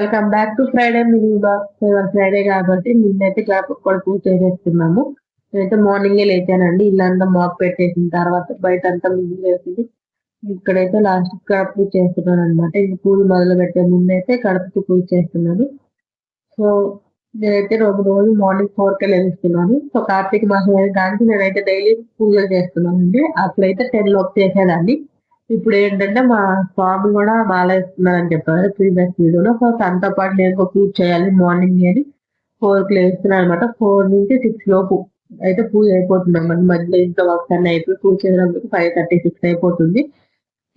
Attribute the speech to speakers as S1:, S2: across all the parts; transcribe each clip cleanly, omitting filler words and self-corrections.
S1: Welcome back to Friday mini blog. ఇవాళ Friday కాబట్టి నిన్నైతే కూడా పూజ చేసేస్తున్నాము. నేనైతే మార్నింగే లేచానండి. ఇల్లంతా మాప్ పెట్టేసిన తర్వాత బయట అంతా మిగిలి వేసింది. ఇక్కడైతే లాస్ట్ గడప పూజ చేస్తున్నాను అనమాట. ఇది పూజ మొదలు పెట్టే ముందైతే గడపకి పూజ చేస్తున్నాను. సో నేనైతే రోజు మార్నింగ్ 4కే లేస్తున్నాను. సో కార్తీక మాసం దానికి నేనైతే డైలీ పూజలు చేస్తున్నానండి. అప్పుడైతే 10 లోపు చేసేదాన్ని. ఇప్పుడు ఏంటంటే మా స్వామి కూడా మాల వేస్తున్నారని చెప్పారు ప్రీవియస్ వీడియోలో. సో తనతో పాటు నేను కూడా పూజ చేయాలి మార్నింగ్ అని 4కి లేస్తున్నాను అనమాట. 4 నుంచి 6 లోపు అయితే పూజ అయిపోతుంది అనమాట. మధ్యలో ఇంట్లో ఒకసారి అయిపోయి పూజ చేయడానికి 5:36 అయిపోతుంది.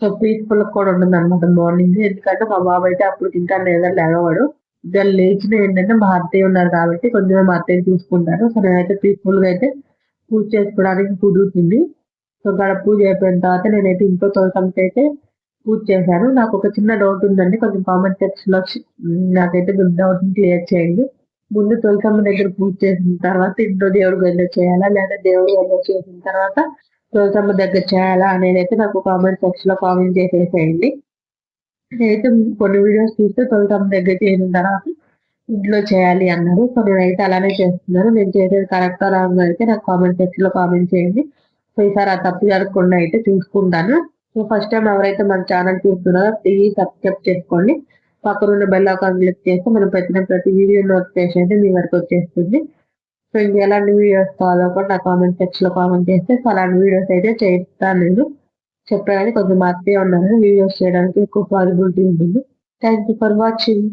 S1: సో పీస్ఫుల్ కూడా ఉండదు అనమాట మార్నింగ్. ఎందుకంటే మా బాబు అయితే అప్పుడు ఇంకా లేవవాడు. ఇద్దరు లేచిన ఏంటంటే మా అత్తయ్య ఉన్నారు కాబట్టి కొంచెం మా అత్తయ్య చూసుకుంటారు. సో నేనైతే పీస్ఫుల్ గా అయితే పూజ చేసుకోవడానికి కుదురుతుంది. సో గడప పూజ అయిపోయిన తర్వాత నేనైతే ఇంట్లో తులసమ్మకి అయితే పూజ చేశాను. నాకు ఒక చిన్న డౌట్ ఉందండి, కొంచెం కామెంట్ సెక్షన్ లో నాకైతే డౌట్ క్లియర్ చేయండి. ముందు తులసమ్మ దగ్గర పూజ చేసిన తర్వాత ఇంట్లో దేవుడి గదిలో చేయాలా, లేదా దేవుడి గదిలో చేసిన తర్వాత తులసమ్మ దగ్గర చేయాలా అనేది అయితే నాకు కామెంట్ సెక్షన్ లో కామెంట్ చేసేసేయండి. నేనైతే కొన్ని వీడియోస్ చూస్తే తులసమ్మ దగ్గర చేసిన తర్వాత ఇంట్లో చేయాలి అన్నారు. సో నేనైతే అలానే చేస్తున్నాను. నేను చేసేది కరెక్టా రాంగ్ అయితే నాకు కామెంట్ సెక్షన్ లో కామెంట్ చేయండి. సో ఈసారి ఆ తప్పు జరగకుండా అయితే చూసుకుంటాను. సో ఫస్ట్ టైం ఎవరైతే మన ఛానల్ చూస్తున్నారో ప్లీజ్ సబ్స్క్రైబ్ చేసుకోండి. పక్కనున్న బెల్ ఐకాన్ క్లిక్ చేస్తే మనం పెట్టిన ప్రతి వీడియో నోటిఫికేషన్ అయితే మీ వరకు వచ్చేస్తుంది. సో ఇంక ఎలాంటి వీడియోస్ కావాలో కూడా నా కామెంట్ సెక్షన్ లో కామెంట్ చేస్తే సో అలాంటి వీడియోస్ అయితే చేస్తాను. నేను చెప్పాను కొంచెం అత్తయ్య ఉన్నారు వీడియోస్ చేయడానికి ఎక్కువ పాసిబిలిటీ ఉంటుంది. Thank you for watching.